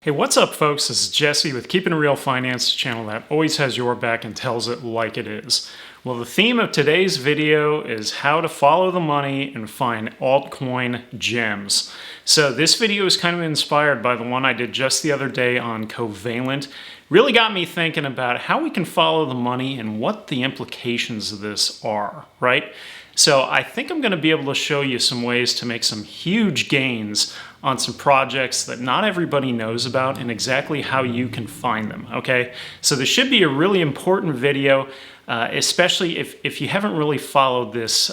Hey, what's up, folks? This is Jesse with Keeping It Real Finance, channel that always has your back and tells it like it is. Well, the theme of today's video is how to follow the money and find altcoin gems. So this video is kind of inspired by the one I did just the other day on Covalent. Really got me thinking about how we can follow the money and what the implications of this are, right? So I think I'm going to be able to show you some ways to make some huge gains on some projects that not everybody knows about and exactly how you can find them, okay? So this should be a really important video, especially if you haven't really followed this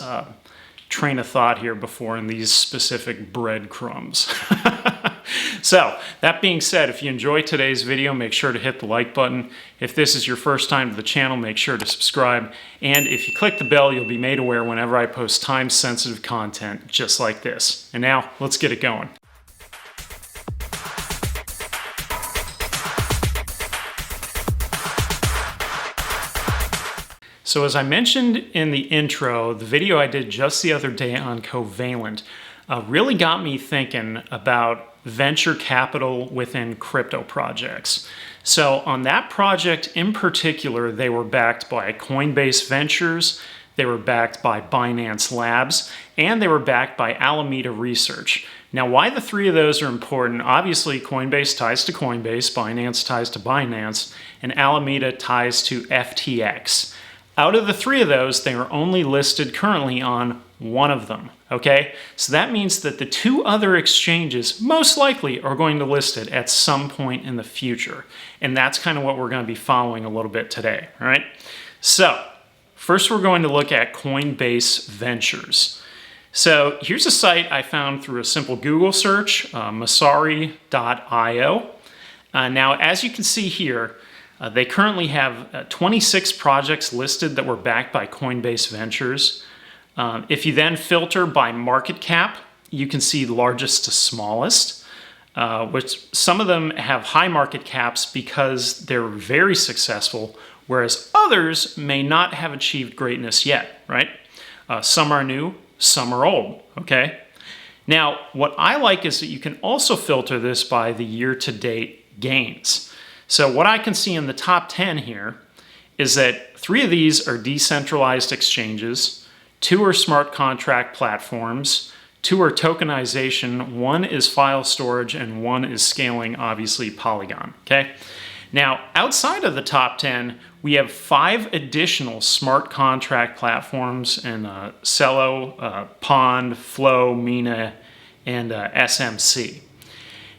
train of thought here before in these specific breadcrumbs. So that being said, if you enjoyed today's video, make sure to hit the like button. If this is your first time to the channel, make sure to subscribe. And if you click the bell, you'll be made aware whenever I post time-sensitive content just like this. And now, let's get it going. So as I mentioned in the intro, the video I did just the other day on Covalent really got me thinking about venture capital within crypto projects. So on that project in particular, they were backed by Coinbase Ventures, they were backed by Binance Labs, and they were backed by Alameda Research. Now, why the three of those are important, obviously Coinbase ties to Coinbase, Binance ties to Binance, and Alameda ties to FTX. Out of the three of those, they are only listed currently on one of them, okay? So that means that the two other exchanges most likely are going to list it at some point in the future. And that's kind of what we're going to be following a little bit today, all right? So first we're going to look at Coinbase Ventures. So here's a site I found through a simple Google search, Masari.io. Now, as you can see here, they currently have 26 projects listed that were backed by Coinbase Ventures. If you then filter by market cap, you can see largest to smallest, which some of them have high market caps because they're very successful, whereas others may not have achieved greatness yet, right? Some are new, some are old, okay? Now, what I like is that you can also filter this by the year-to-date gains. So what I can see in the top 10 here is that 3 of these are decentralized exchanges, 2 are smart contract platforms, 2 are tokenization, 1 is file storage, and 1 is scaling, obviously Polygon, okay? Now, outside of the top 10, we have 5 additional smart contract platforms in Celo, Pond, Flow, Mina, and SMC.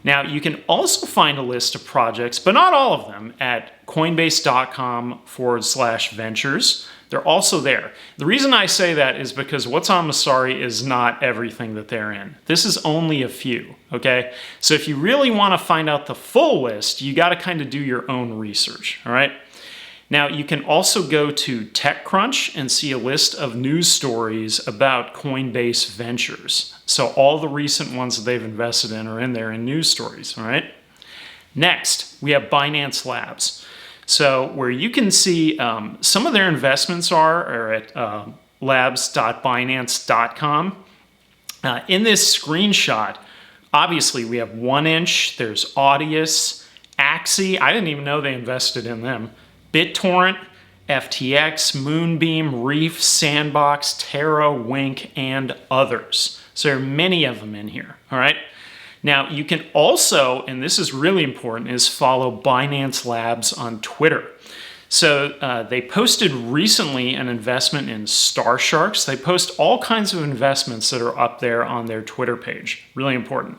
Now, you can also find a list of projects, but not all of them, at coinbase.com/ventures. They're also there. The reason I say that is because what's on Masari is not everything that they're in. This is only a few, okay? So if you really want to find out the full list, you got to kind of do your own research, all right? Now, you can also go to TechCrunch and see a list of news stories about Coinbase Ventures. So all the recent ones that they've invested in are in there in news stories, all right? Next, we have Binance Labs. So where you can see some of their investments are at labs.binance.com. In this screenshot, obviously we have 1inch, there's Audius, Axie, I didn't even know they invested in them, BitTorrent, FTX, Moonbeam, Reef, Sandbox, Terra, Wink, and others. So there are many of them in here, all right? Now, you can also, and this is really important, is follow Binance Labs on Twitter. So they posted recently an investment in Star Sharks. They post all kinds of investments that are up there on their Twitter page. Really important.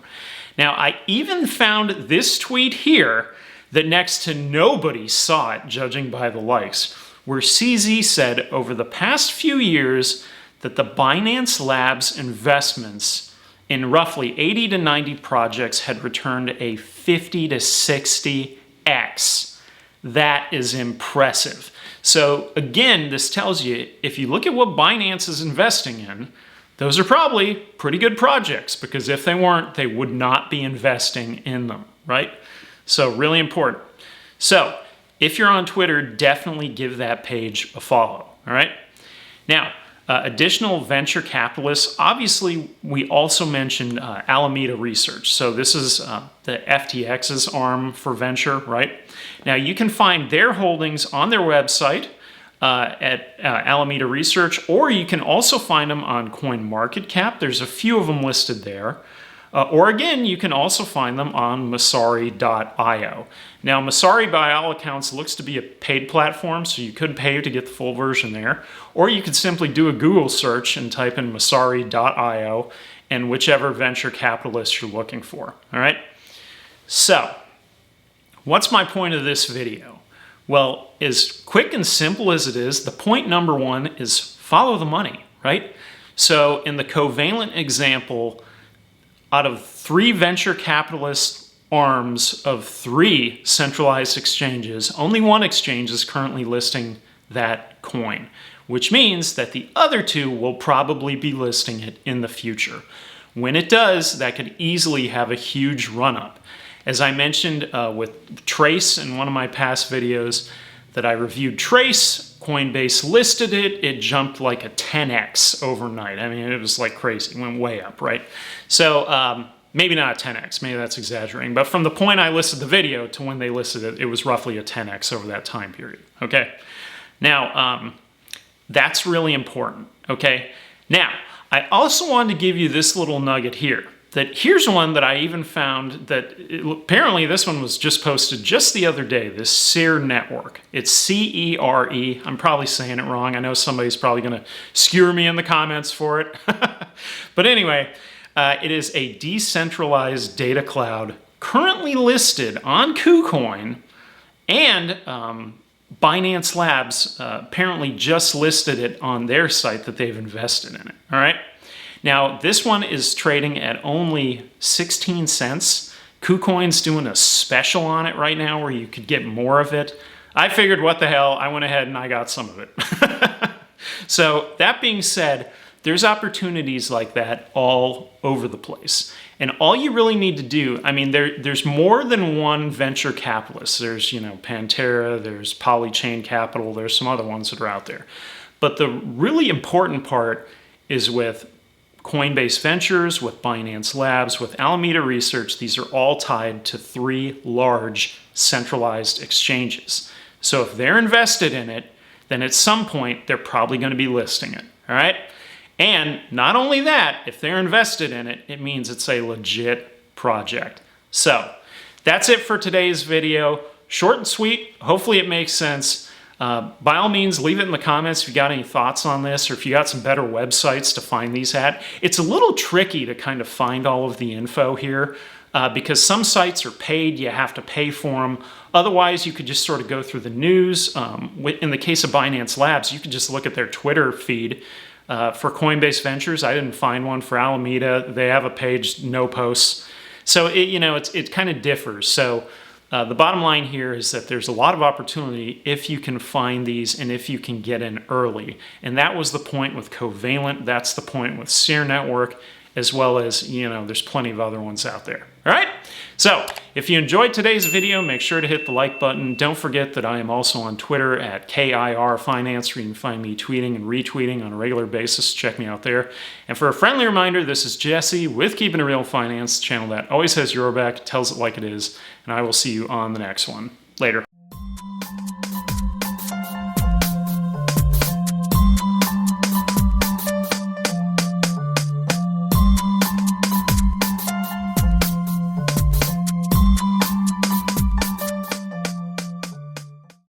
Now, I even found this tweet here that next to nobody saw it, judging by the likes, where CZ said over the past few years that the Binance Labs investments in roughly 80 to 90 projects had returned a 50 to 60x. That is impressive. So again, this tells you, if you look at what Binance is investing in, those are probably pretty good projects, because if they weren't, they would not be investing in them, right? So really important. So if you're on Twitter, definitely give that page a follow, all right? Now, Additional venture capitalists, obviously, we also mentioned Alameda Research. So this is the FTX's arm for venture, right? Now, you can find their holdings on their website at Alameda Research, or you can also find them on CoinMarketCap. There's a few of them listed there. Or again, you can also find them on Messari.io. Now, Messari, by all accounts, looks to be a paid platform, so you could pay to get the full version there. Or you could simply do a Google search and type in Messari.io and whichever venture capitalist you're looking for. All right? So, what's my point of this video? Well, as quick and simple as it is, the point number one is follow the money, right? So, in the covalent example, out of 3 venture capitalist arms of 3 centralized exchanges, only one exchange is currently listing that coin, which means that the other 2 will probably be listing it in the future. When it does, that could easily have a huge run-up. As I mentioned with Trace in one of my past videos that I reviewed Trace, Coinbase listed it, it jumped like a 10x overnight. I mean, it was like crazy, it went way up, right? So maybe not a 10x, maybe that's exaggerating, but from the point I listed the video to when they listed it, it was roughly a 10x over that time period, okay? Now, that's really important, okay? Now, I also wanted to give you this little nugget here. That here's one that I even found that apparently this one was just posted just the other day, this Seer Network. It's C-E-R-E. I'm probably saying it wrong. I know somebody's probably going to skewer me in the comments for it. But anyway, it is a decentralized data cloud currently listed on KuCoin, and Binance Labs apparently just listed it on their site that they've invested in it. All right. Now, this one is trading at only 16 cents. KuCoin's doing a special on it right now where you could get more of it. I figured, what the hell, I went ahead and I got some of it. So that being said, there's opportunities like that all over the place. And all you really need to do, I mean, there's more than one venture capitalist. There's, Pantera, there's Polychain Capital, there's some other ones that are out there. But the really important part is with Coinbase Ventures, with Binance Labs, with Alameda Research. These are all tied to 3 large centralized exchanges. So if they're invested in it, then at some point they're probably going to be listing it, all right? And not only that, if they're invested in it, it means it's a legit project. So that's it for today's video. Short and sweet. Hopefully it makes sense. By all means, leave it in the comments if you got any thoughts on this, or if you got some better websites to find these at. It's a little tricky to kind of find all of the info here because some sites are paid, you have to pay for them. Otherwise, you could just sort of go through the news. In the case of Binance Labs, you could just look at their Twitter feed. For Coinbase Ventures, I didn't find one. For Alameda, they have a page, no posts. So it kind of differs. So the bottom line here is that there's a lot of opportunity if you can find these and if you can get in early. And that was the point with Covalent. That's the point with Seer Network, as well as, there's plenty of other ones out there. All right? So if you enjoyed today's video, make sure to hit the like button. Don't forget that I am also on Twitter at KIR Finance, where you can find me tweeting and retweeting on a regular basis. Check me out there. And for a friendly reminder, this is Jesse with Keeping It Real Finance, the channel that always has your back, tells it like it is, and I will see you on the next one. Later.